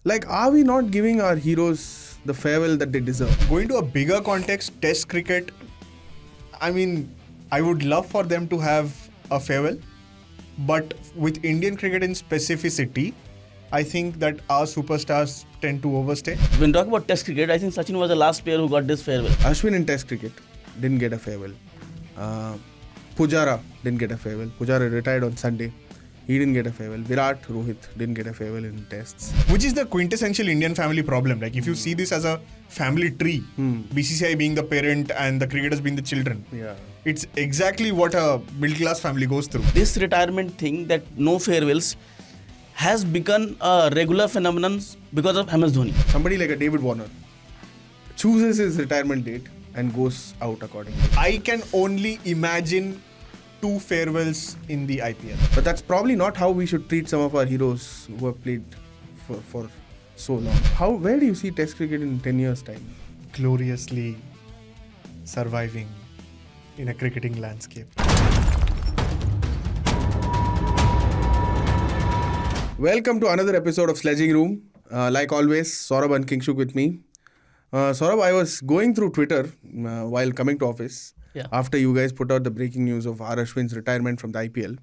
Like, are we not giving our heroes the farewell that they deserve? Going to a bigger context, Test cricket, I mean, I would love for them to have a farewell, but with Indian cricket in specificity, I think that our superstars tend to overstay. When talking about Test cricket, I think Sachin was the last player who got this farewell. Ashwin in Test cricket didn't get a farewell. Pujara didn't get a farewell. Pujara retired on Sunday. He didn't get a farewell. Virat, Rohit didn't get a farewell in tests. Which is the quintessential Indian family problem. Like, if you see this as a family tree, BCCI being the parent and the cricketers being the children, Yeah. it's exactly what a middle-class family goes through. This retirement thing, that no farewells, has become a regular phenomenon because of MS Dhoni. Somebody like a David Warner chooses his retirement date and goes out accordingly. I can only imagine 2 farewells in the IPL. But that's probably not how we should treat some of our heroes who have played for so long. Where do you see Test cricket in 10 years' time? Gloriously surviving in a cricketing landscape. Welcome to another episode of Sledging Room. Like always, Saurabh and Kingshuk with me. Saurabh, I was going through Twitter while coming to office after you guys put out the breaking news of R. Ashwin's retirement from the IPL.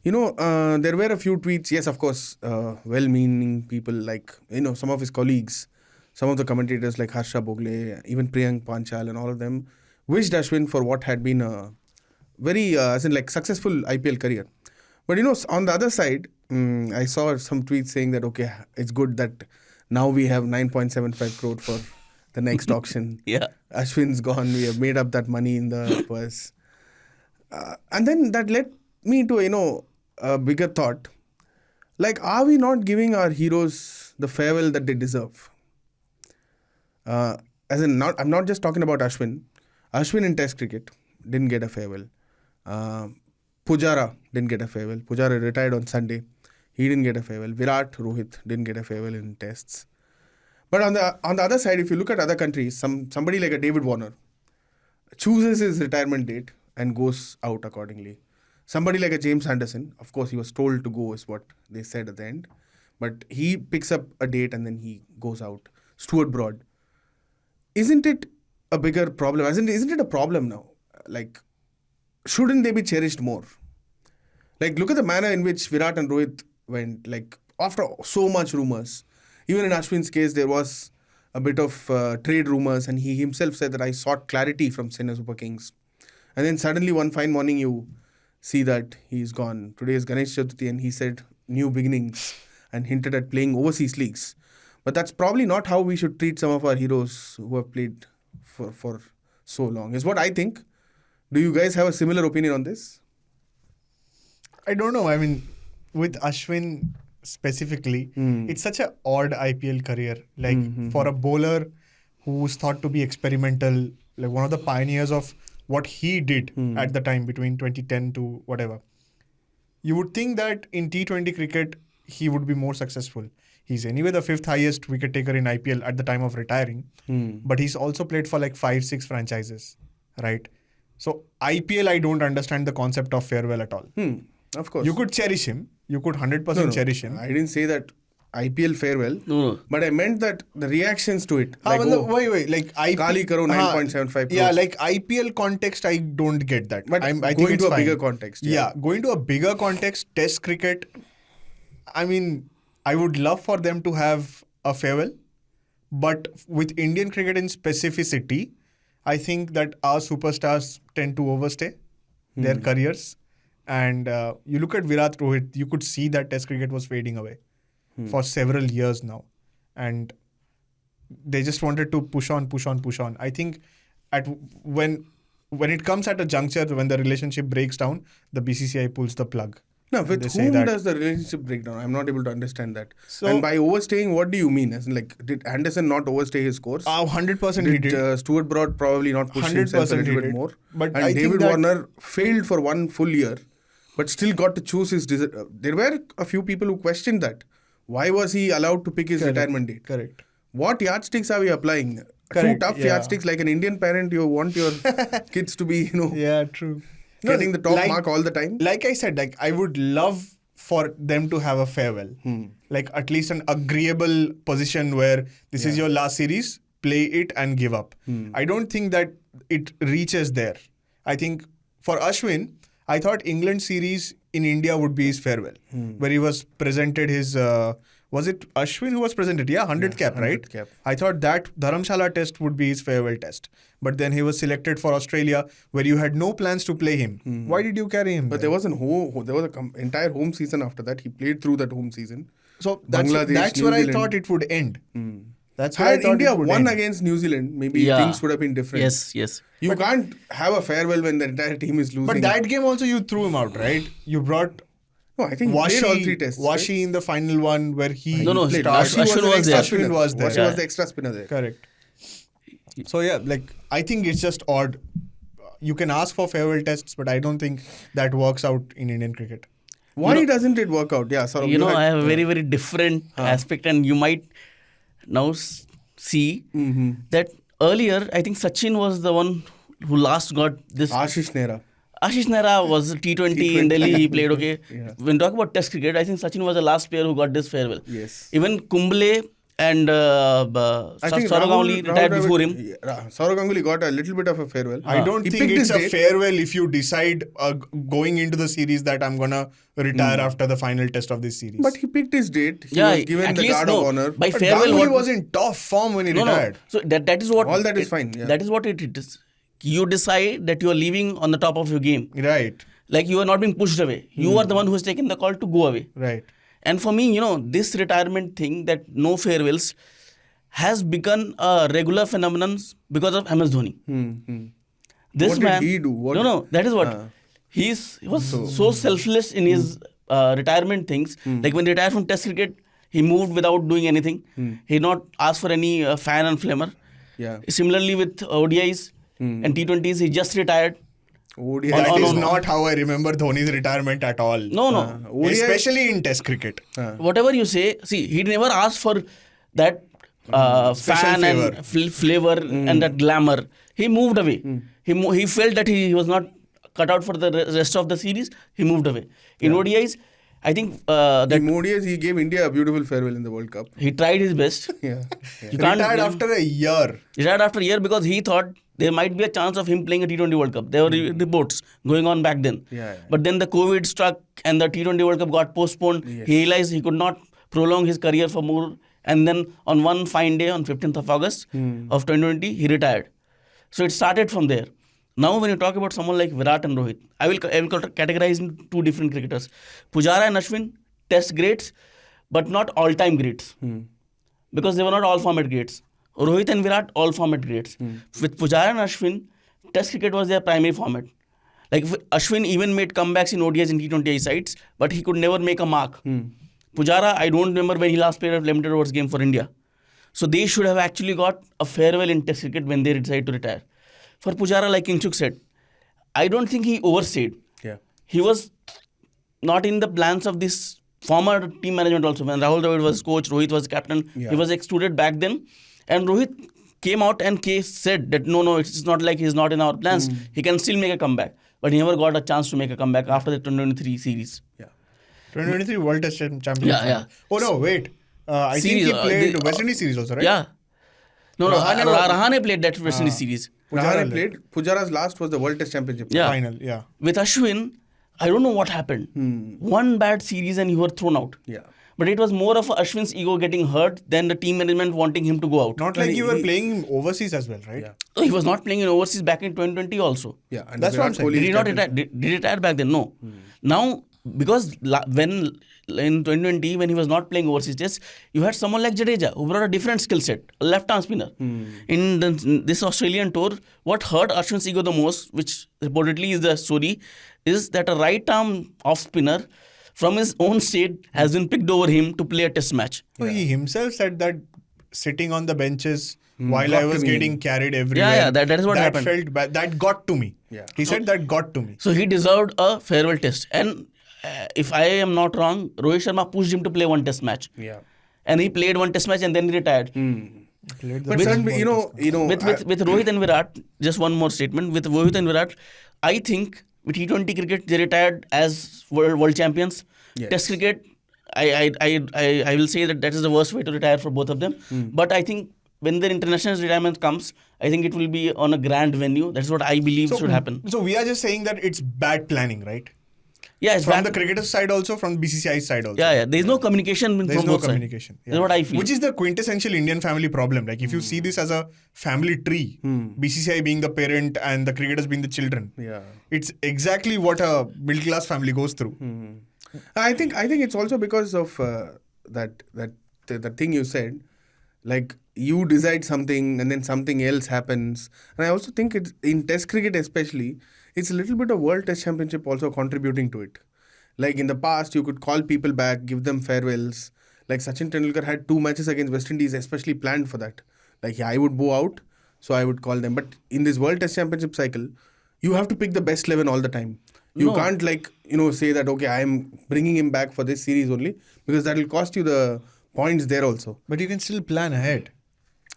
You know, there were a few tweets, yes, of course, well-meaning people like, some of his colleagues, some of the commentators like Harsha Bogle, even Priyank Panchal and all of them wished Ashwin for what had been a very, successful IPL career. But, on the other side, I saw some tweets saying that, okay, it's good that now we have 9.75 crore for the next auction. Yeah. Ashwin's gone. We have made up that money in the purse. And then that led me to, a bigger thought. Like, are we not giving our heroes the farewell that they deserve? I'm not just talking about Ashwin. Ashwin in Test cricket didn't get a farewell. Pujara didn't get a farewell. Pujara retired on Sunday. He didn't get a farewell. Virat, Rohit didn't get a farewell in tests. But on the other side, if you look at other countries, somebody like a David Warner chooses his retirement date and goes out accordingly. Somebody like a James Anderson, of course, he was told to go, is what they said at the end. But he picks up a date and then he goes out. Stuart Broad. Isn't it a bigger problem? Isn't it a problem now? Like, shouldn't they be cherished more? Like, look at the manner in which Virat and Rohit went. Like, after so much rumors. Even in Ashwin's case, there was a bit of trade rumors, and he himself said that I sought clarity from Chennai Super Kings. And then suddenly one fine morning you see that he's gone. Today is Ganesh Chaturthi and he said new beginnings and hinted at playing overseas leagues. But that's probably not how we should treat some of our heroes who have played for so long, is what I think. Do you guys have a similar opinion on this? I don't know. I mean, with Ashwin specifically, it's such an odd IPL career. Like, for a bowler who's thought to be experimental, like one of the pioneers of what he did at the time between 2010 to whatever, you would think that in T20 cricket, he would be more successful. He's anyway the 5th highest wicket taker in IPL at the time of retiring. But he's also played for like 5-6 franchises, right? So IPL, I don't understand the concept of farewell at all. Of course. You could cherish him. You could 100% cherish him. I didn't say that IPL farewell. No. But I meant that the reactions to it. Wait. Like Kali Karo 9.75 crores. Yeah, like IPL context, I don't get that. But I think going it's to a fine. bigger context. Yeah, going to a bigger context, Test cricket, I mean, I would love for them to have a farewell. But with Indian cricket in specificity, I think that our superstars tend to overstay their careers. And you look at Virat, Rohit, you could see that Test cricket was fading away for several years now. And they just wanted to push on. I think when it comes at a juncture, when the relationship breaks down, the BCCI pulls the plug. No, with whom does the relationship break down? I'm not able to understand that. So, and by overstaying, what do you mean? As in, like, did Anderson not overstay his course? 100% he did. Stuart Broad probably not push himself a little bit more? But and I think David that Warner failed for one full year, but still got to choose his... There were a few people who questioned that. Why was he allowed to pick his retirement date? Correct. What yardsticks are we applying? Correct, Too tough yardsticks. Like an Indian parent, you want your kids to be, Yeah, true. getting the top mark all the time. Like I said, like I would love for them to have a farewell. Like at least an agreeable position where this is your last series, play it and give up. I don't think that it reaches there. I think for Ashwin, I thought England series in India would be his farewell, where he was presented his, was it Ashwin who was presented? Yeah, 100th cap, 100th right? cap. I thought that Dharamshala test would be his farewell test. But then he was selected for Australia, where you had no plans to play him. Why did you carry him? But there was an entire home season after that. He played through that home season. So that's Bangladesh, where New I Zealand. thought it would end. That's where I Had thought India it would won end. against New Zealand, maybe Yeah. things would have been different. Yes. You can't have a farewell when the entire team is losing. But that game also you threw him out, right? You brought no, I think he played all three tests. right? Washi in the final one where he No, Played. started. Washi Ashwin an was extra there. spinner. Ashwin was there. Washi Yeah. was the extra spinner there. Correct. So yeah, like I think it's just odd. You can ask for farewell tests, but I don't think that works out in Indian cricket. Why doesn't it work out? Yeah, Saurabh, You know, had- I have a very, very different aspect, and you might now see that earlier, I think Sachin was the one who last got this. Ashish Nehra. Ashish Nehra was T20 in Delhi, he played okay. Yeah. When talking about Test cricket, I think Sachin was the last player who got this farewell. Yes. Even Kumble and I think Saurabh Ganguly retired Dravid- before him. Yeah, Saurabh Ganguly got a little bit of a farewell. I don't He think picked it's his a date. farewell if you decide going into the series that I'm gonna retire after the final test of this series. But he picked his date. He Yeah, was given at the least guard no, of honor. by But farewell, Ganguly what was in top form when he no. retired. So that is what All that is fine, yeah. That is what it is. You decide that you are leaving on the top of your game. Right, Like you are not being pushed away. You are the one who has taken the call to go away. right. And for me, this retirement thing that no farewells has become a regular phenomenon because of MS Dhoni. This What did man, he do? What no, that is what he was so selfless in his retirement things. Like when he retired from Test cricket, he moved without doing anything. He not asked for any fan and flamer. Yeah. Similarly with ODIs and T20s, he just retired. ODI. That is no. not how I remember Dhoni's retirement at all. No. ODI Especially in Test cricket. Whatever you say, see, he never asked for that fan favor. and flavor and that glamour. He moved away. He felt that he was not cut out for the rest of the series. He moved away. In ODIs, I think The that Modi's, he gave India a beautiful farewell in the World Cup. he tried his best. Yeah. You can't Retired blame- after a year. Retired after a year because he thought there might be a chance of him playing a T20 World Cup. There were reports going on back then. Yeah. But then the COVID struck and the T20 World Cup got postponed. Yes. He realized he could not prolong his career for more. And then on one fine day, on 15th of August of 2020, he retired. So it started from there. Now when you talk about someone like Virat and Rohit, I will categorize in two different cricketers. Pujara and Ashwin, test greats, but not all-time greats. Because they were not all-format greats. Rohit and Virat, all-format greats. With Pujara and Ashwin, test cricket was their primary format. Like Ashwin even made comebacks in ODIs and T20I sides, but he could never make a mark. Pujara, I don't remember when he last played a limited overs game for India. So they should have actually got a farewell in test cricket when they decided to retire. For Pujara, like Kingshuk said, I don't think he overstayed. Yeah. He was not in the plans of this former team management also. When Rahul Dravid was coach, Rohit was captain, Yeah. he was excluded back then. And Rohit came out and said that no, it's not like he's not in our plans. He can still make a comeback. But he never got a chance to make a comeback after the 2023 series. Yeah. 2023 World Test Championship. Yeah. Oh no, wait. I think Series, he played the- West Indies series also, right? Yeah. No, Rahane played that West Indies series. Pujara played. Pujara's last was the World Test Championship. Yeah. Final, yeah. With Ashwin, I don't know what happened. One bad series and you were thrown out. Yeah. But it was more of Ashwin's ego getting hurt than the team management wanting him to go out. Not like you were playing him overseas as well, right? Yeah. So he was not playing in overseas back in 2020 also. Yeah. And That's what I'm Virat saying. Kohli Did is he not captain. retire? Did he retire back then? No. Now, because when in 2020, when he was not playing overseas tests, you had someone like Jadeja who brought a different skill set, a left-arm spinner. In this Australian tour, what hurt Ashwin's ego the most, which reportedly is the story, is that a right-arm off-spinner from his own state has been picked over him to play a test match. So he himself said that sitting on the benches while got I was to me. getting carried everywhere. Yeah, that is what happened. Felt bad. That got to me. Yeah. He said that got to me. So he deserved a farewell test. And if I am not wrong, Rohit Sharma pushed him to play one test match. Yeah. And he played one test match and then he retired. But certainly, you know, With Rohit and Virat, just one more statement. With Rohit and Virat, I think with T20 cricket, they retired as world champions. Yes. Test cricket, I will say that is the worst way to retire for both of them. But I think when their international retirement comes, I think it will be on a grand venue. That's what I believe should happen. So we are just saying that it's bad planning, right? Yeah, it's From bad. the cricketer's side also, from BCCI side also. Yeah. There is no communication There's from no both sides. communication. That's what I feel. Which is the quintessential Indian family problem. Like if you see this as a family tree, BCCI being the parent and the cricketers being the children. Yeah. It's exactly what a middle class family goes through. I think it's also because of that the thing you said, like you decide something and then something else happens. And I also think it's in Test cricket especially, it's a little bit of World Test Championship also contributing to it. Like in the past, you could call people back, give them farewells. Like Sachin Tendulkar had 2 matches against West Indies, especially planned for that. Like I would bow out, so I would call them. But in this World Test Championship cycle, you have to pick the best 11 all the time. You can't say that, okay, I'm bringing him back for this series only, because that will cost you the points there also. But you can still plan ahead.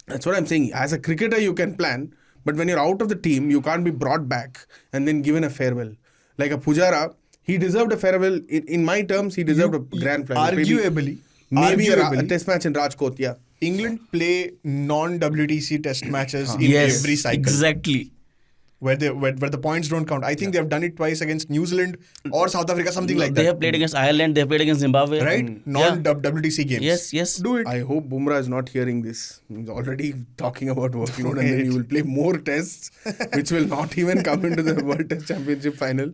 That's what I'm saying. As a cricketer, you can plan, but when you're out of the team, you can't be brought back and then given a farewell. Like a Pujara, he deserved a farewell. In my terms, he deserved a grand final. Arguably, Maybe a test match in Rajkot, yeah. England play non-WTC test matches in Yes, every cycle. exactly. Where the points don't count. I think they have done it twice against New Zealand or South Africa, something like They that. have played against Ireland, they have played against Zimbabwe. Right? Non-WTC games. Yes. Do it. I hope Bumrah is not hearing this. He's already talking about workload, and then he will play more tests, which will not even come into the World Test Championship final.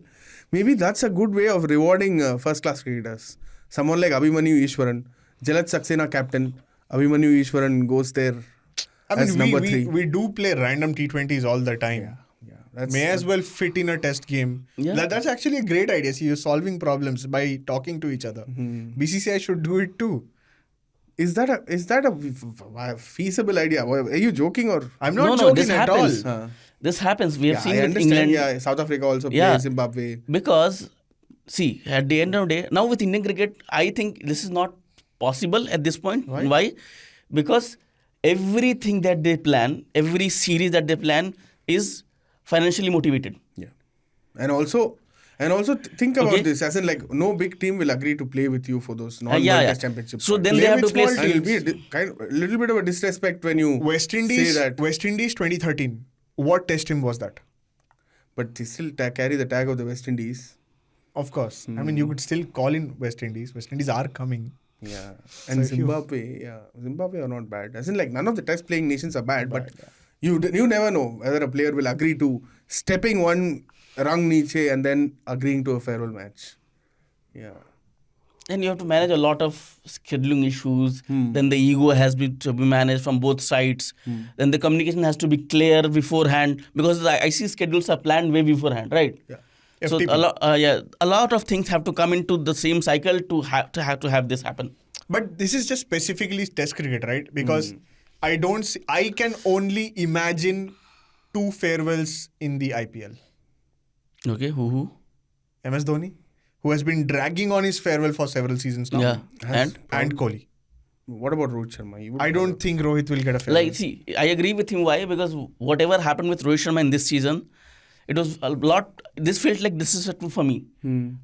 Maybe that's a good way of rewarding first-class cricketers. Someone like Abhimanyu Ishwaran, Jalaj Saxena captain, Abhimanyu Ishwaran goes there as number 3. We do play random T20s all the time. Yeah, May as well fit in a test game. Yeah. That's actually a great idea. See, you're solving problems by talking to each other. BCCI should do it too. Is that a feasible idea? Are you joking or? I'm not No, joking this at happens. all. This happens. We have seen I with understand. England. Yeah, South Africa also plays, Yeah. Zimbabwe. Because, see, at the end of the day, now with Indian cricket, I think this is not possible at this point. Why? Because everything that they plan, every series that they plan is financially motivated. Yeah, and also think about Okay. this as in like no big team will agree to play with you for those non-World Test Championships. So then they have to play. And it'll be a little bit of a disrespect when you West say Indies that. 2013. What test team was that? But they still carry the tag of the West Indies. Of course. I mean, you could still call in West Indies. West Indies are coming. Yeah, and So if you- Zimbabwe are not bad. As in like none of the Test playing nations are bad, but you never know whether a player will agree to stepping one rung niche and then agreeing to a farewell match. Yeah. And you have to manage a lot of scheduling issues. Then the ego has to be managed from both sides. Then the communication has to be clear beforehand, because I see schedules are planned way beforehand, right? Yeah. So a lot of things have to come into the same cycle to have this happen. But this is just specifically test cricket, right? Because I can only imagine 2 farewells in the IPL. Okay, who? MS Dhoni, who has been dragging on his farewell for several seasons now. Yeah, And Kohli. What about Rohit Sharma? I don't think Rohit will get a farewell. Like, see, I agree with him. Why? Because whatever happened with Rohit Sharma in this season, it was a lot. This felt like disrespectful for me.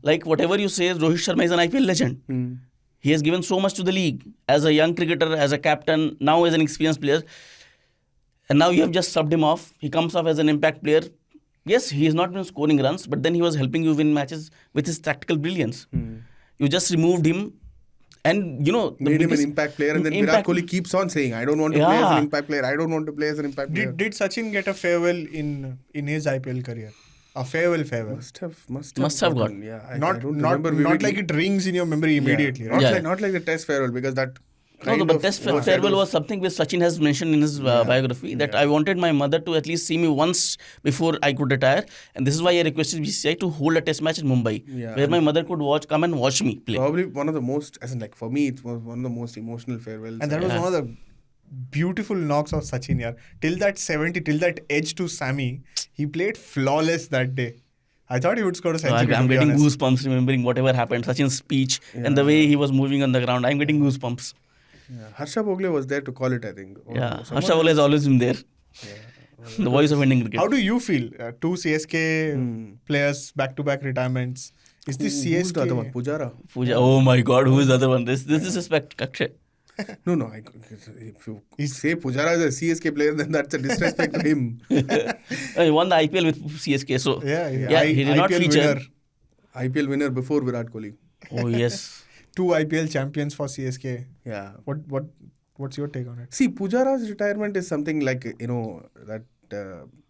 Like, whatever you say, Rohit Sharma is an IPL legend. He has given so much to the league as a young cricketer, as a captain, now as an experienced player. And now you have just subbed him off. He comes off as an impact player. Yes, he has not been scoring runs, but then he was helping you win matches with his tactical brilliance. You just removed him. And made him an impact player, and then Virat Kohli keeps on saying, I don't want to play as an impact player. I don't want to play as an impact player. Did Sachin get a farewell in his IPL career? A farewell. Must have gotten. Yeah, I Not don't remember not like vividly. it rings in your memory immediately. Not, Right? like, not like the Test farewell, because that No, but Test farewell was something which Sachin has mentioned in his biography, that I wanted my mother to at least see me once before I could retire, and this is why I requested BCCI to hold a Test match in Mumbai, where my mother could come and watch me play. Probably one of the most, as in like for me, it was one of the most emotional farewells. And that was one of the beautiful knocks of Sachin. Yeah. Till that edge to Sammy, he played flawless that day. I thought he would score a century. I'm to be getting honest. goosebumps remembering whatever happened, Sachin's speech and the way he was moving on the ground. I'm getting goosebumps. Yeah. Harsha Bhogle was there to call it, I think. Yeah, Harsha Bhogle has always been there. The voice of Indian cricket. How do you feel? 2 CSK players, back-to-back retirements. Is this Who's the other one? CSK? Pujara? Puja. Oh my God, who is the other one? This is respect, Akshay. No. If you say Pujara is a CSK player, then that's a disrespect to him. He won the IPL with CSK, so Yeah. he did not IPL feature. winner. IPL winner before Virat Kohli. Oh yes. 2 IPL champions for CSK. Yeah. What's your take on it? See, Pujara's retirement is something like, that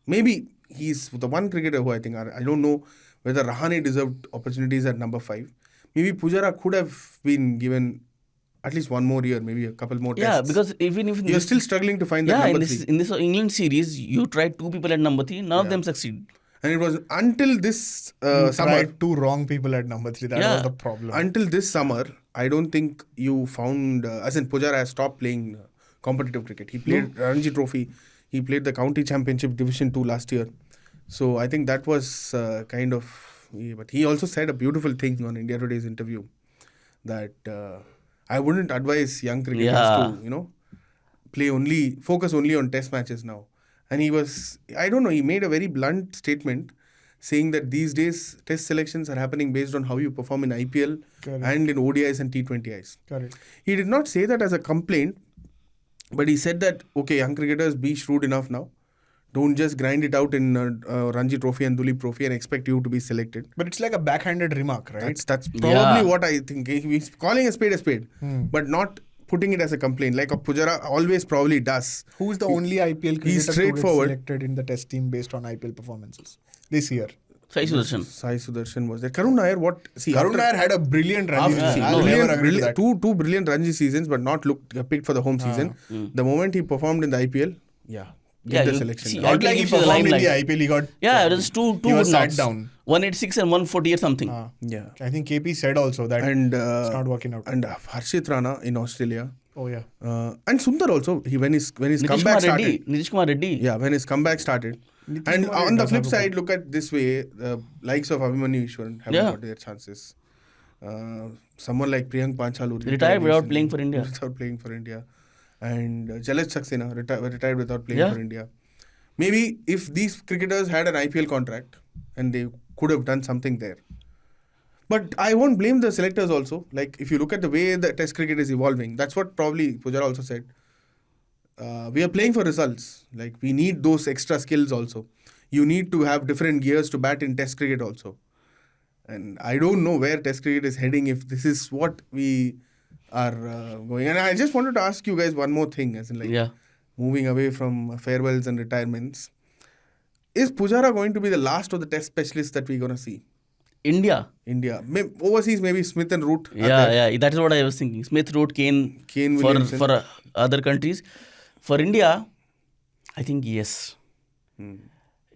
maybe he's the one cricketer who I think, I don't know whether Rahane deserved opportunities at number 5. Maybe Pujara could have been given at least one more year, maybe a couple more tests. Yeah, because even if You're still struggling to find that number 3. in this England series, you tried 2 people at number 3, none of them succeed. And it was until this You summer. tried 2 wrong people at number 3. That was the problem. Until this summer, I don't think you found, as in Pujara has stopped playing competitive cricket. He played Ranji Trophy. He played the County Championship Division 2 last year. So I think that was kind of... But he also said a beautiful thing on India Today's interview that I wouldn't advise young cricketers to, focus only on test matches now. And he was, I don't know, he made a very blunt statement saying that these days test selections are happening based on how you perform in IPL and in ODIs and T20Is. Correct. He did not say that as a complaint, but he said that, okay, young cricketers, be shrewd enough now. Don't just grind it out in Ranji Trophy and Duleep Trophy and expect you to be selected. But it's like a backhanded remark, right? That's probably what I think. He's calling a spade, but not putting it as a complaint like Pujara always probably does. Who's the only IPL cricketer He's to get straightforward. selected in the test team based on IPL performances this year? Sai Sudarshan. Sai Sudarshan was there. Karun Nair, what? See, Karun Nair had a brilliant Ranji season. I'll never agree to that. Two brilliant Ranji seasons, but not picked for the home season. The moment he performed in the IPL, get the selection. Not like he performed in the IPL. He got it was two he was good sat knocks. down. 186 and 148 something. Yeah. I think KP said also that And it's not working out. And Harshit Rana in Australia. Oh yeah. And Sundar also. When his comeback started. Nitish Kumar Reddy. Yeah, when his comeback started. Nitish And Kumar on the does flip have a side, look at this way, the likes of Abhimanyu Ishwaran haven't got their chances. Someone like Priyank Panchalu Retired without playing for India. Without playing for India. And Jalaj Saxena retired without playing for India. Maybe if these cricketers had an IPL contract and they could have done something there. But I won't blame the selectors also. Like if you look at the way the test cricket is evolving, that's what probably Pujara also said. We are playing for results. Like we need those extra skills also. You need to have different gears to bat in test cricket also. And I don't know where test cricket is heading if this is what we are going. And I just wanted to ask you guys one more thing, as in like moving away from farewells and retirements. Is Pujara going to be the last of the test specialists that we're going to see? India. Overseas, maybe Smith and Root. Yeah. That is what I was thinking. Smith, Root, Kane for other countries. For India, I think yes.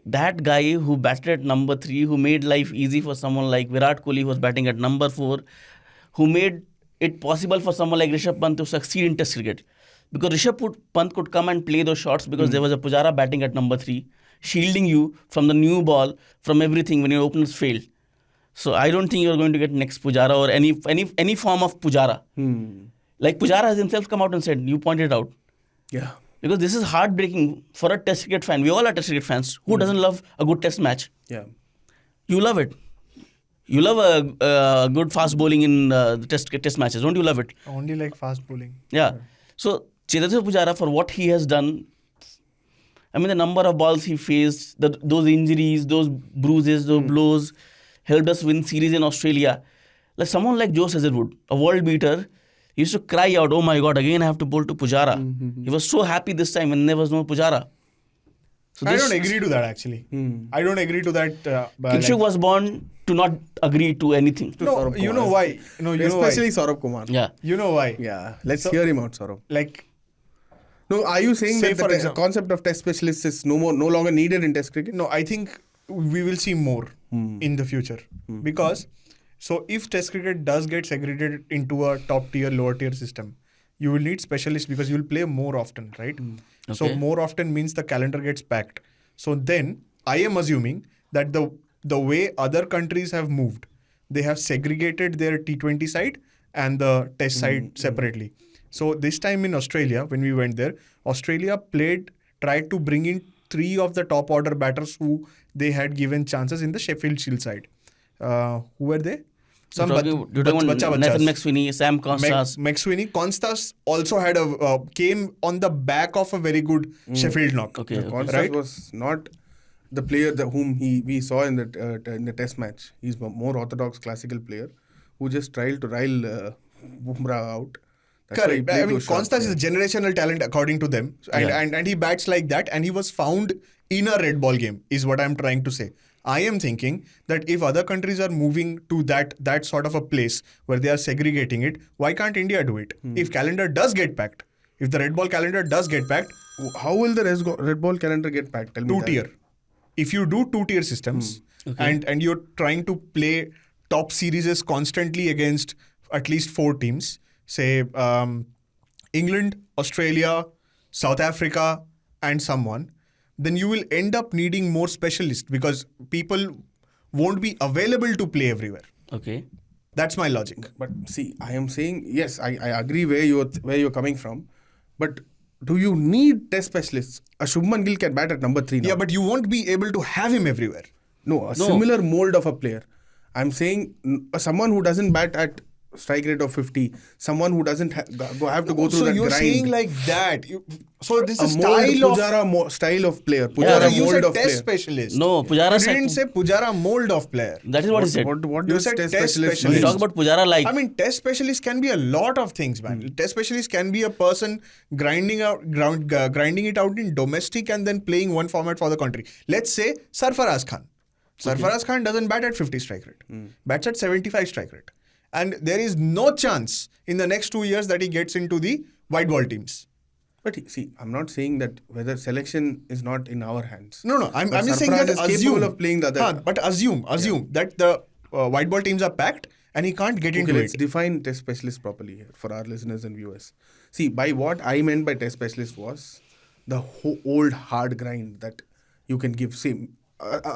That guy who batted at number 3, who made life easy for someone like Virat Kohli, who was batting at number 4, who made it possible for someone like Rishabh Pant to succeed in test cricket. Because Rishabh Pant could come and play those shots because there was a Pujara batting at number 3, shielding you from the new ball, from everything when your openers failed. So I don't think you're going to get next Pujara or any form of Pujara. Like Pujara has himself come out and said, you pointed out. Yeah. Because this is heartbreaking for a test cricket fan. We all are test cricket fans. Who doesn't love a good test match? Yeah. You love it. You love a good fast bowling in the test matches. Don't you love it? Only like fast bowling. Yeah. So Cheteshwar Pujara, for what he has done, I mean the number of balls he faced, those injuries, those bruises, those blows, helped us win series in Australia. Like someone like Joe Hazlewood, a world beater, he used to cry out, oh my God, again I have to bowl to Pujara. He was so happy this time when there was no Pujara. So I don't agree to that actually. I don't agree to that. Kingshuk was born to not agree to anything. No, you know why. Especially Saurabh Kumar. Yeah. You know why. Yeah. Let's hear him out, Saurabh. Like, no, are you saying that the concept of test specialists is no longer needed in test cricket? No, I think we will see more in the future. Because, so if test cricket does get segregated into a top tier, lower tier system, you will need specialists because you will play more often, right? Okay. So more often means the calendar gets packed. So then I am assuming that the way other countries have moved, they have segregated their T20 side and the test side separately. So this time in Australia, when we went there, Australia tried to bring in 3 of the top order batters who they had given chances in the Sheffield Shield side. Who were they? You're talking about Nathan McSweeney, Sam Constas. McSweeney. Constas also had came on the back of a very good Sheffield knock. Okay. Constas Right? was not the player whom we saw in the test match. He's a more orthodox classical player who just tried to rile Bumrah out. That's why he Correct. played I mean, those shots, Constas is a generational talent according to them, and he bats like that, and he was found in a red ball game, is what I'm trying to say. I am thinking that if other countries are moving to that sort of a place where they are segregating it, why can't India do it? If calendar does get packed, if the red ball calendar does get packed, How will the red ball calendar get packed? Tell me that. 2-tier. If you do 2-tier systems and you're trying to play top series constantly against at least 4 teams, say England, Australia, South Africa, and someone, then you will end up needing more specialists because people won't be available to play everywhere. Okay. That's my logic. But see, I am saying, yes, I agree where you're coming from. But do you need test specialists? A Shubman Gill can bat at number 3 now. Yeah, but you won't be able to have him everywhere. No, similar mold of a player. I'm saying someone who doesn't bat at strike rate of 50, someone who doesn't have to go through So that you're grind. saying like that. So this is a mold, style of... Pujara style of player. Yeah, Pujara you mold said of test player. specialist. No, Pujara You said... didn't say Pujara mold of player. That is what he said. What You does said test test specialist We specialist. mean? talk about Pujara like... I mean, test specialist can be a lot of things, man. Test specialist can be a person grinding it out in domestic and then playing one format for the country. Let's say Sarfaraz Khan. Sarfaraz Khan doesn't bat at 50 strike rate. Bats at 75 strike rate. And there is no chance in the next 2 years that he gets into the white ball teams. But see, I'm not saying that whether selection is not in our hands. No. I'm But just saying Sarfaraz that is assume. capable of playing the other. But assume that the white ball teams are packed and he can't get Okay, into let's it. define test specialist properly here for our listeners and viewers. See, by what I meant by test specialist was the old hard grind that you can give. See,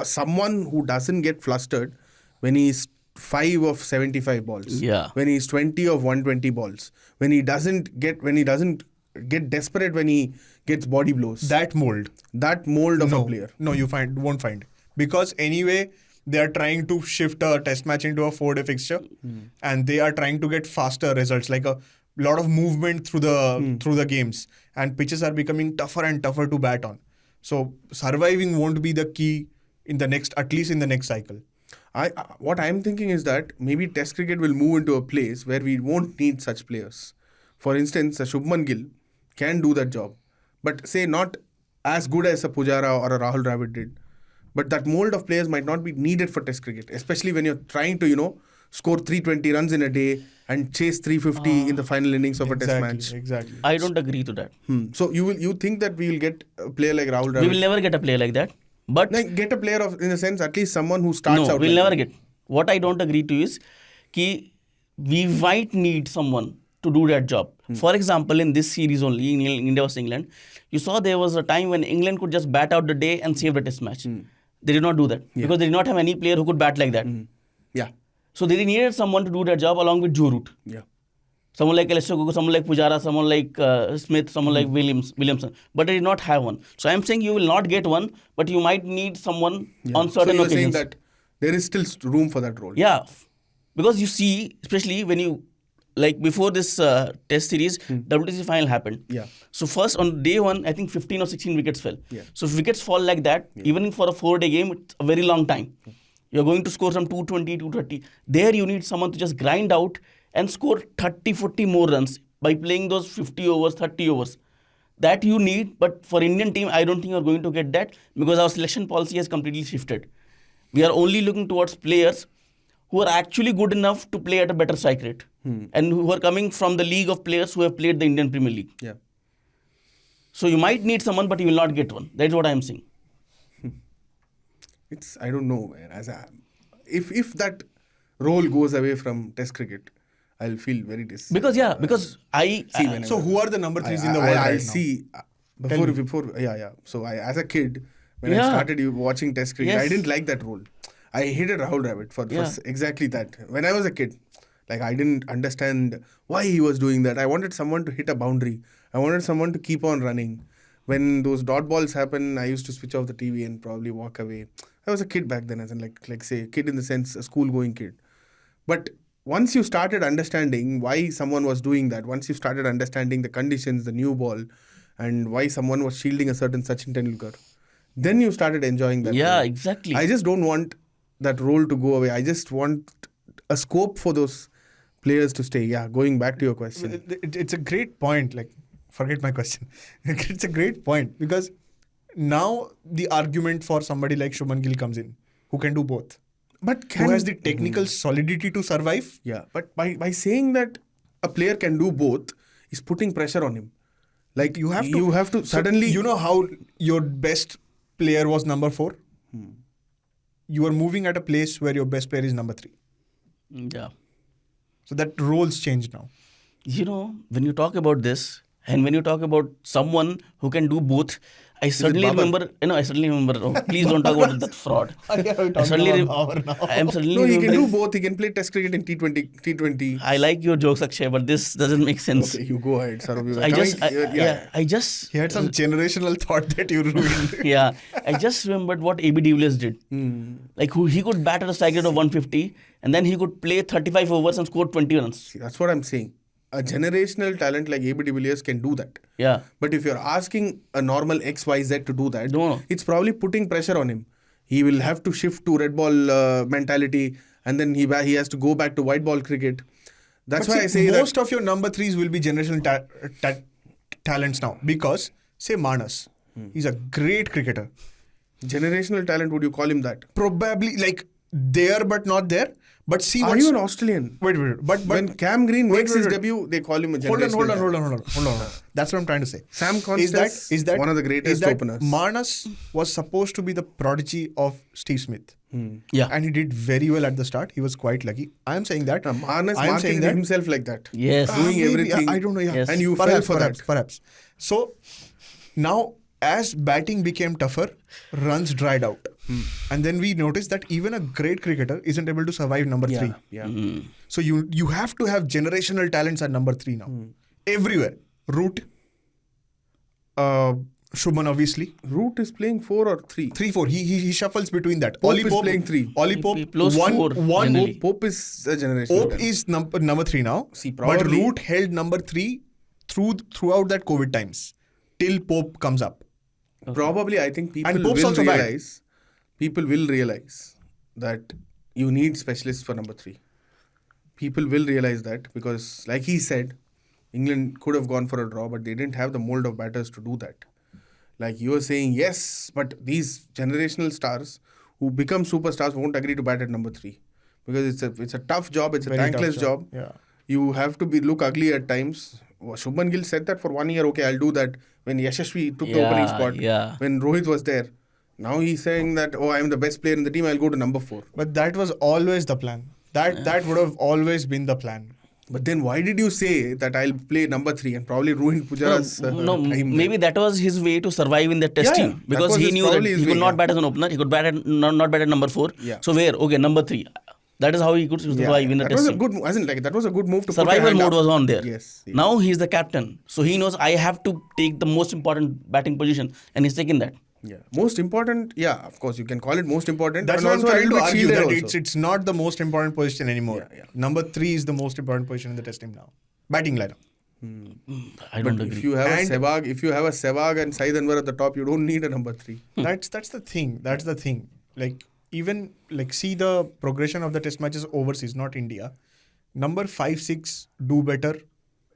someone who doesn't get flustered when he's 5 of 75 balls. Yeah. When he's 20 of 120 balls. When he doesn't get desperate when he gets body blows. That mold. That mold of a player. No, you won't find. Because anyway, they are trying to shift a test match into a 4-day fixture and they are trying to get faster results, like a lot of movement through the games, and pitches are becoming tougher and tougher to bat on. So surviving won't be the key at least in the next cycle. What I'm thinking is that maybe Test cricket will move into a place where we won't need such players. For instance, a Shubman Gill can do that job, but say not as good as a Pujara or a Rahul Dravid did. But that mold of players might not be needed for Test cricket, especially when you're trying to, score 320 runs in a day and chase 350 in the final innings of a Test match. Exactly. I don't agree to that. So you think that we will get a player like Rahul Dravid? We will never get a player like that. But Get a player in the sense, at least someone who starts no, out. we'll like never that. get. What I don't agree to is कि we might need someone to do that job. For example, in this series only, in India vs England, you saw there was a time when England could just bat out the day and save the test match. They did not do that because they did not have any player who could bat like that. Yeah. So they needed someone to do that job along with Joe Root. Yeah. Someone like Kusari, someone like Pujara, someone like Smith, someone like Williamson. But they did not have one. So I'm saying you will not get one, but you might need someone on certain so you're occasions. saying that there is still room for that role. Yeah. Because you see, especially when you, like before this test series, WTC final happened. Yeah. So first on day 1, I think 15 or 16 wickets fell. Yeah. So if wickets fall like that, even for a 4-day game, it's a very long time. You're going to score some 220, 230. There you need someone to just grind out and score 30, 40 more runs by playing those 50 overs, 30 overs. That you need, but for Indian team, I don't think you're going to get that because our selection policy has completely shifted. We are only looking towards players who are actually good enough to play at a better strike rate and who are coming from the league of players who have played the Indian Premier League. Yeah. So you might need someone, but you will not get one. That's what I'm saying. I don't know, man. If that role goes away from Test cricket, I'll feel very Because I whenever- So who are the number 3s in the world I right see before So as a kid, when I Yeah. started watching Test cricket, I Yes. didn't like that role. I hated Rahul Dravid for exactly that. When I was a kid, I didn't understand why he was doing that. I wanted someone to hit a boundary. I wanted someone to keep on running. When those dot balls happen, I used to switch off the TV and probably walk away. I was a kid back then, as in like say kid in the sense a school going kid. But once you started understanding why someone was doing that, once you started understanding the conditions, the new ball, and why someone was shielding a certain Sachin Tendulkar, then you started enjoying that. Yeah, role. exactly. I just don't want that role to go away. I just want a scope for those players to stay. Yeah, going back to your question. It's a great point. Like, forget my question. It's a great point because now the argument for somebody like Shubman Gill comes in, who can do both. But Who has the technical solidity to survive? Yeah, but by saying that a player can do both is putting pressure on him. Like you have to suddenly. You know how your best player was number 4? You are moving at a place where your best player is number 3. Yeah. So that roles change now. You know, when you talk about this and when you talk about someone who can do both, I suddenly remember. Oh, please don't talk about that fraud. I suddenly No, he can do both. He can play Test cricket in T20. I like your jokes, Akshay, but this doesn't make sense. Okay, you go ahead, Saurabh. I just. He had some generational thought that you ruined. Yeah, I just remembered what AB de Villiers did. Like he could bat at a strike rate of 150 and then he could play 35 overs and score 20 runs. See, that's what I'm saying. A generational talent like AB de Villiers can do that. Yeah. But if you're asking a normal XYZ to do that, No. it's probably putting pressure on him. He will have to shift to red ball mentality and then he has to go back to white ball cricket. That's why I say most of your number 3s will be generational talents now. Because, say Manas, he's a great cricketer. Generational talent, would you call him that? Probably like there but not there. But see, are you an Australian? Wait. But when Cam Green makes his debut, they call him a generational talent. Hold on. That's what I'm trying to say. Sam Constance is one of the greatest openers. Manas was supposed to be the prodigy of Steve Smith. Yeah. And he did very well at the start. He was quite lucky. I am saying that. Manas marketed himself like that. Yes. Doing everything. I don't know. Yeah. Yes. And you fell for that. Perhaps. So now, as batting became tougher, runs dried out. And then we noticed that even a great cricketer isn't able to survive number 3. Yeah. So you have to have generational talents at number 3 now. Everywhere. Root. Shubman, obviously. Root is playing 4 or 3. 3-4. He shuffles between that. Pope is playing 3. Ollie Pope. He plays 4 generally. Pope is a generational Pope talent. is number 3 now. See, but probably- Root held number 3 throughout that COVID times. Till Pope comes up. Probably, I think people And Pope's will also bad. realize. People will realize that you need specialists for number 3. People will realize that because, like he said, England could have gone for a draw, but they didn't have the mold of batters to do that. Like you were saying, yes, but these generational stars who become superstars won't agree to bat at number 3 because it's a tough job. It's a Very thankless tough job. Yeah. You have to look ugly at times. Shubman Gill said that for 1 year. Okay, I'll do that. When Yashasvi took the opening spot, when Rohit was there. Now he's saying that, I'm the best player in the team, I'll go to number 4. But that was always the plan. That would have always been the plan. But then why did you say that I'll play number 3 and probably ruin Pujara's time? Maybe that was his way to survive in the test Yeah, team because he knew that he could not bat as an opener. He could bat at, not bat at number 4. Yeah. So number 3. That is how he could survive in the test team. That was a good move to Survival put your hand mode up. was on there. Yes. Now he's the captain. So he knows I have to take the most important batting position and he's taken that. Yeah. Most important, of course, you can call it most important. That's and what I'm also a trying to little bit argue, shielded that also. it's not the most important position anymore. Yeah. Number 3 is the most important position in the test team now. Batting lineup. I don't But agree. if you have a Sehwag and Saeed Anwar at the top, you don't need a number 3. That's the thing. That's the thing. Like even see the progression of the test matches overseas, not India. Number 5, 6 do better.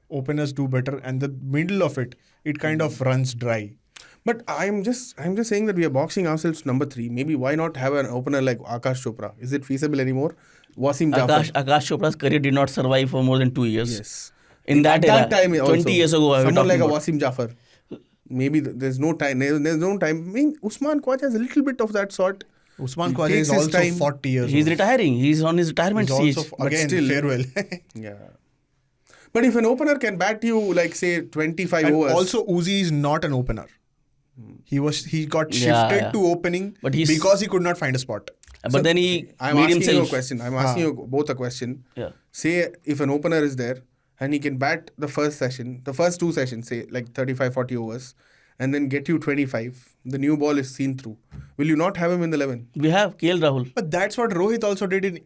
Openers do better, and the middle of it kind of runs dry. But I'm just saying that we are boxing ourselves to number 3. Maybe why not have an opener like Akash Chopra? Is it feasible anymore? Wasim Jafar. Akash Chopra's career did not survive for more than 2 years. Yes. In that At era, time 20 also, years ago, I was someone like talking a about. Wasim Jafar. Maybe there's no time. There's no time. I mean, Usman Khwaja has a little bit of that sort. Usman He Khwaja takes is his also time. 40 years He's old. retiring. He's on his retirement He's stage. also, but again, still- farewell. Yeah. But if an opener can bat you like say 25 And overs. also Uzi is not an opener. He got shifted Yeah. to opening But he's- because he could not find a spot. But then he I'm made asking you a himself. question. I'm asking you both a question. Yeah. Say if an opener is there and he can bat the first 2 sessions, say like 35, 40 overs, and then get you 25, the new ball is seen through, will you not have him in the 11? We have KL Rahul. But that's what Rohit also did in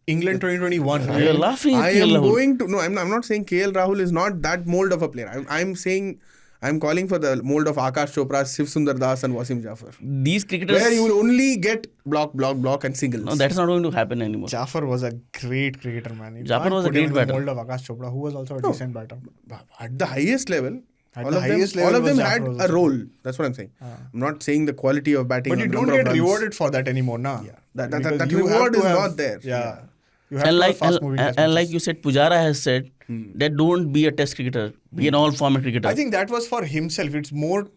England 2021. You're Right? laughing at I KL am Rahul. going to, no, I'm not saying KL Rahul is not that mold of a player. I'm saying, I'm calling for the mold of Akash Chopra, Shiv Sundar Das and Wasim Jafar. These cricketers... Where you will only get block and singles. No, that's not going to happen anymore. Jafar was a great cricketer, man. You Jafar can't was a put him great in the batter. mold of Akash Chopra, who was also a decent batter. At the highest level, At all the of highest them, level all of was them Jafar had was a also role. That's what I'm saying. I'm not saying the quality of batting. But you or don't number of get runs. rewarded for that anymore, nah. Yeah. That Because you reward have to is have- not there. Yeah. You have And to like, have fast moving and like you said, Pujara has said that don't be a test cricketer, be an all-format cricketer. I think that was for himself. It's more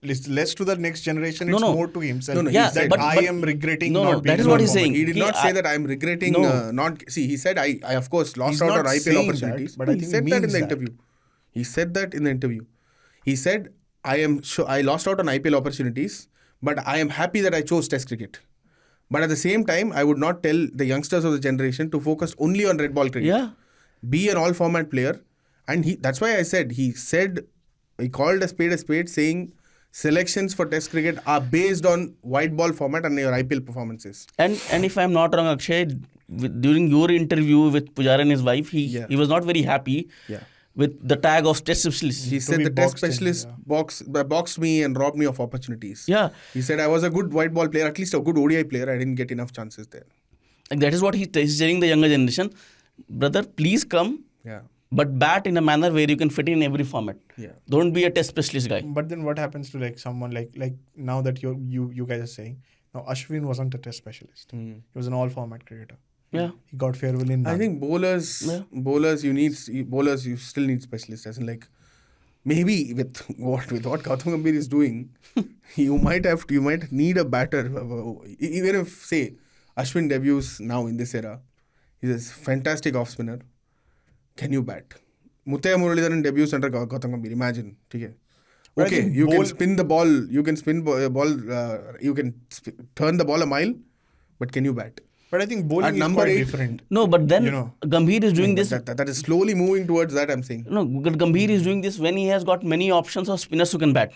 less to the next generation. No, It's no. more to himself. No, no, Yeah, he said- that but- I but- am regretting No, not being that is in what the he's format. saying. He did He- not say I- that I'm regretting No. not. See, he said I of course lost He's out not on IPL saying that, opportunities. but No, I he think said he that in means the that. interview. He said that in the interview. He said I am sure I lost out on IPL opportunities, but I am happy that I chose Test cricket. But at the same time, I would not tell the youngsters of the generation to focus only on red ball cricket. Yeah. Be an all-format player, and that's why I said he called a spade, saying selections for Test cricket are based on white ball format and your IPL performances. And if I'm not wrong, Akshay, during your interview with Pujara and his wife, Yeah. he was not very happy Yeah. with the tag of test specialist. He said be the test boxed in, specialist boxed me and robbed me of opportunities. Yeah. He said I was a good white ball player, at least a good ODI player. I didn't get enough chances there. Like that is what he's telling the younger generation. Brother, please come, Yeah. but bat in a manner where you can fit in every format. Yeah. Don't be a test specialist guy. But then what happens to like someone like now that you guys are saying, now Ashwin wasn't a test specialist. He was an all format cricketer. Yeah. He got farewell in I none. think bowlers you still need specialists. As in like maybe with what Gautam Gambhir is doing, you might need a batter. Even if say Ashwin debuts now in this era, he's a fantastic off spinner. Can you bat? Muttiah Muralidharan debuts under Gautam Gambhir. Imagine, okay? But I Okay, think you can bowl- spin the ball. You can spin ball. You can turn the ball a mile, but can you bat? But I think bowling At is number quite 8, different. No, but then You know. Gambhir is doing this. That is slowly moving towards that. I'm saying. No, but Gambhir is doing this when he has got many options of spinners who can bat.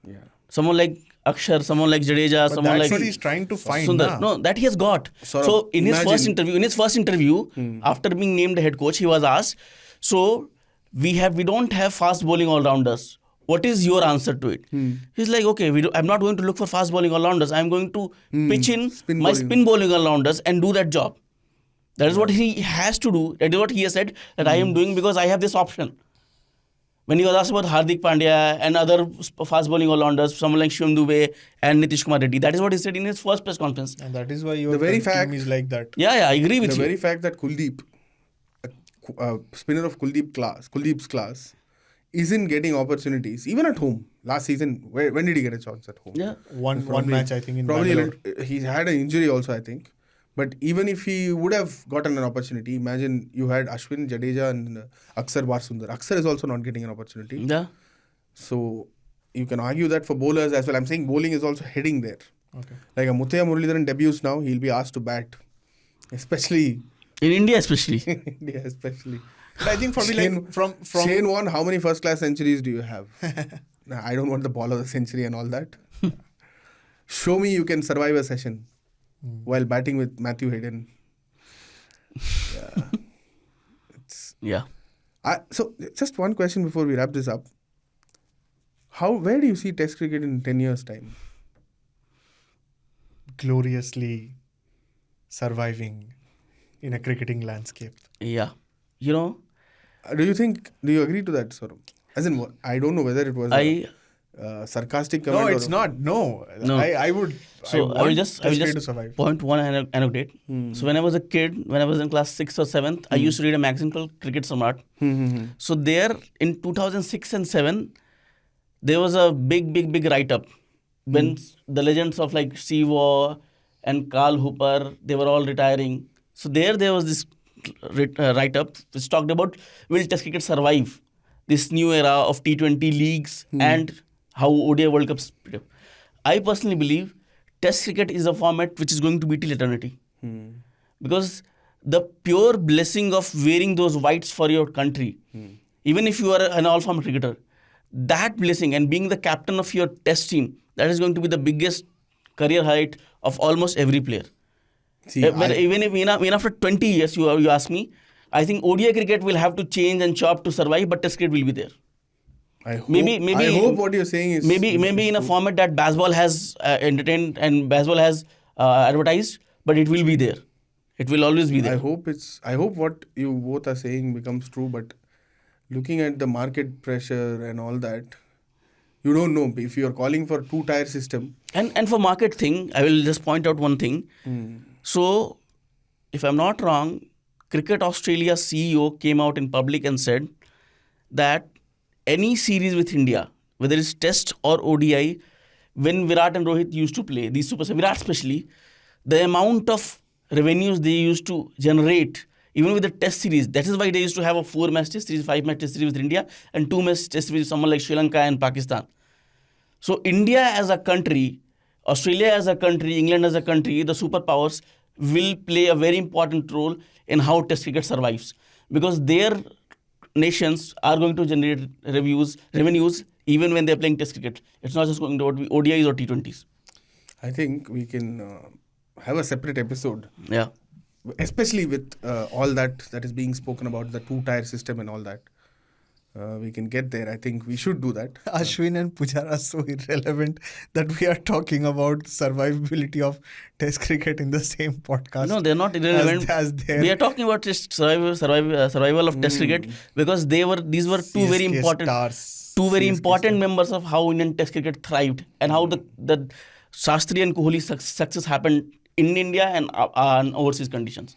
Yeah. Someone like Akshar, someone like Jadeja, But someone that's like what he's trying to find. Sundar. Na? No, that he has got. Saurabh, So in his imagine- first interview, after being named head coach, he was asked, so we don't have fast bowling all rounders. What is your answer to it? He's like, okay, I'm not going to look for fast bowling all rounders. I'm going to pitch in Spin my bowling. spin bowling all rounders and do that job. That is what he has to do. That is what he has said that I am doing because I have this option. When he was asked about Hardik Pandya and other fast bowling all-rounders, someone like Shivam Dubey and Nitish Kumar Reddy, that is what he said in his first press conference. And that is why your The very team fact- is like that. Yeah, I agree with The you. very fact that Kuldeep, a spinner of Kuldeep's class, isn't getting opportunities even at home. Last season, when did he get a chance at home? Yeah. One Probably- match I think in Probably Bangalore. he had an injury also, I think. But even if he would have gotten an opportunity, imagine you had Ashwin, Jadeja, and Akshay Sundar. Akshay is also not getting an opportunity. Yeah. So you can argue that for bowlers as well. I'm saying bowling is also heading there. Okay. Like a Muttiah Muralidharan debuts now, he'll be asked to bat, especially In India especially. India, especially. But I think for me, like from Shane Warne, how many first-class centuries do you have? Nah, I don't want the ball of the century and all that. Show me you can survive a session while batting with Matthew Hayden. Yeah. Yeah. So, just one question before we wrap this up. Where do you see Test cricket in 10 years' time? gloriously surviving in a cricketing landscape. Yeah. You know, Do you agree to that, Saurabh? As in, I don't know whether it was a sarcastic comment. No, it's not. No. No. I would. so I will just to survive. point one anecdote. So when I was a kid, when I was in class 6th or 7th, I used to read a magazine called Cricket Samrat. So there in 2006 and 7, there was a big write-up when the legends of like Sivo and Carl Hooper, they were all retiring. So there was this write-up which talked about will Test cricket survive this new era of T20 leagues and how ODI World Cups. I personally believe Test cricket is a format which is going to be till eternity. Because the pure blessing of wearing those whites for your country, even if you are an all-format cricketer, that blessing and being the captain of your test team, that is going to be the biggest career height of almost every player. See, Even after 20 years, you ask me, I think ODI cricket will have to change and chop to survive, but Test cricket will be there. I hope, Maybe I hope what you're saying is maybe in a true. format that baseball has entertained and baseball has advertised, but it will be there. It will always be there. I hope what you both are saying becomes true, but looking at the market pressure and all that, you don't know if you are calling for two-tier system. And for market thing, I will just point out one thing. So, if I'm not wrong, Cricket Australia CEO came out in public and said that any series with India, whether it's Test or ODI, when Virat and Rohit used to play, these superstars, Virat especially, the amount of revenues they used to generate, even with the Test series, that is why they used to have a 4-match Test series, 5-match Test series with India, and 2-match Test series with someone like Sri Lanka and Pakistan. So India as a country, Australia as a country, England as a country, the superpowers will play a very important role in how Test cricket survives, because their nations are going to generate revenues even when they're playing Test cricket. It's not just going to be ODIs or T20s. I think we can have a separate episode, Yeah. especially with all that is being spoken about, the two-tier system and all that. We can get there. I think we should do that. Ashwin and Pujara are so irrelevant that we are talking about survivability of Test cricket in the same podcast. No, they're not irrelevant. We are talking about just survival of Test cricket, because these were two very important members of how Indian Test cricket thrived, and how the Shastri and Kohli success happened in India and overseas conditions.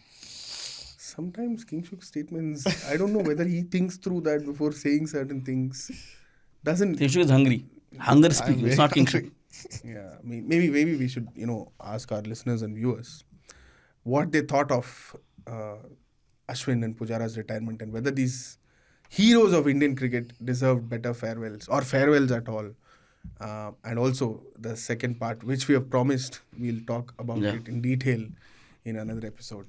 Sometimes Kingshuk's statements, I don't know whether he thinks through that before saying certain things. Kingshuk is hungry. Hunger is speaking. It's not Kingshuk. Yeah, maybe we should ask our listeners and viewers what they thought of Ashwin and Pujara's retirement, and whether these heroes of Indian cricket deserved better farewells or farewells at all. And also the second part, which we have promised, we'll talk about it in detail in another episode.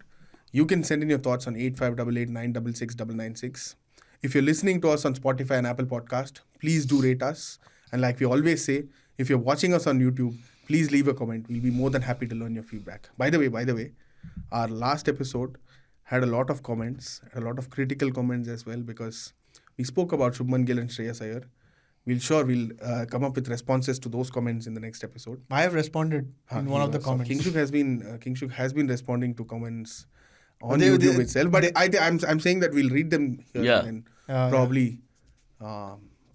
You can send in your thoughts on 8588966996. If you're listening to us on Spotify and Apple Podcast, please do rate us. And like we always say, if you're watching us on YouTube, please leave a comment. We'll be more than happy to learn your feedback. By the way, our last episode had a lot of comments, a lot of critical comments as well, because we spoke about Shubman Gill and Shreyas Iyer. We'll come up with responses to those comments in the next episode. I have responded in one of the comments. Kingshuk has been responding to comments on YouTube itself, but I'm saying that we'll read them here and probably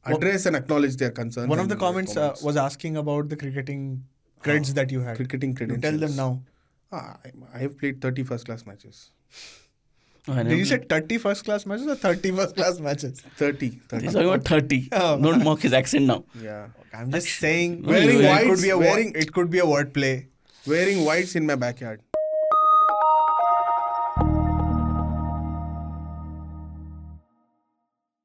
address and acknowledge their concerns. One of the comments was asking about the cricketing creds that you had. Cricketing credentials. You tell them now. I have played 30 first-class matches. Did you say 30 first-class matches or 30 first-class matches? 30. He's talking about 30. Don't mock his accent now. Yeah. I'm just saying, Wearing whites, it could be a word play. Wearing whites in my backyard.